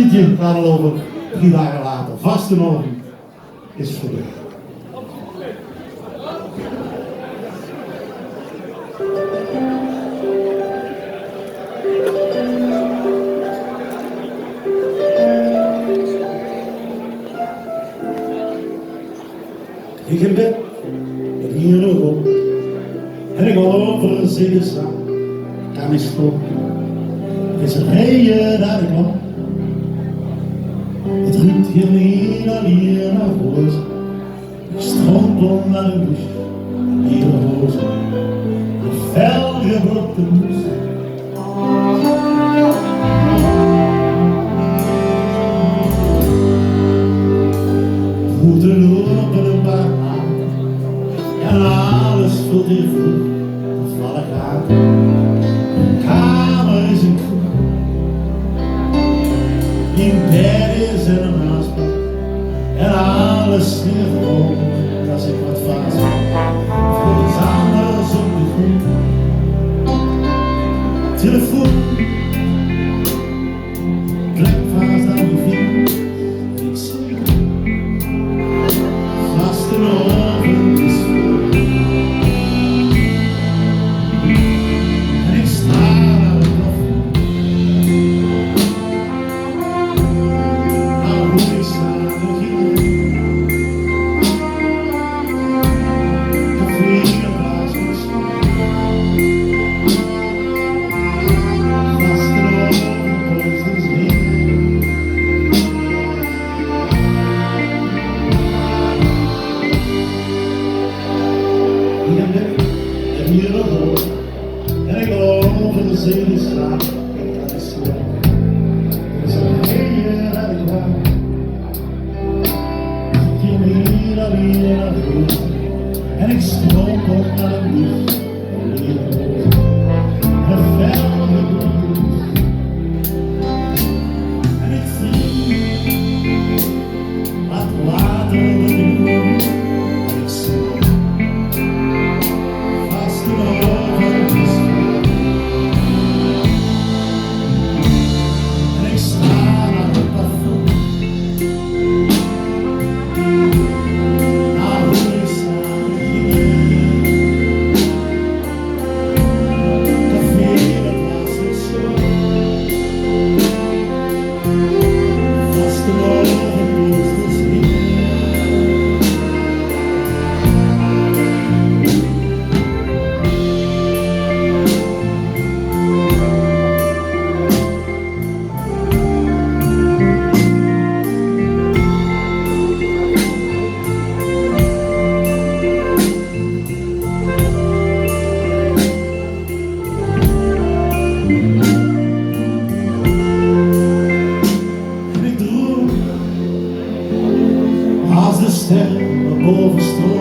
liedje gaat al over 3 dagen later. Vastenavond is voorbij. Ik in bed, met hier nog op, en ik over een ziekenzaal, kan ik stoppen. Het is een reden dat ik loop. Het ruikt hier niet alleen naar rozen. Ik strompel naar de douche, hier rozen. Een felgebrokte moes. Moeten lopen een paar maanden, en alles vult hier vroeg, dat vallen gaat. Mijn kamer is een kroeg, in bed is er een aanspraak, en alles weer gewoon, als ik wat vaas voor iets anders op de grond. Telefoon, plek vast aan mijn vinger, en ik zie vastenavond is voorbij. En ik sta naar het plafond, maar hoe ik sta nog hier. De vliegenbaas moet staan. Vastenavond is hier. Ik heb net en hier nog hoor, en ik geloof in de zeestraat, en dat is zo. Er is een reden dat ik wou. Ik hier niet alleen naar voren, en ik stroop op naar een licht, en hier roze. Een felgebrokte moes. En ik zie wat later de doen, en ik zie vastenavond is voorbij. En ik sta naar het plafond, maar hoe ik sta nog hier. Café, dat was het zo. Vastenavond is hier. En ik droom als de sterren naar boven stromen.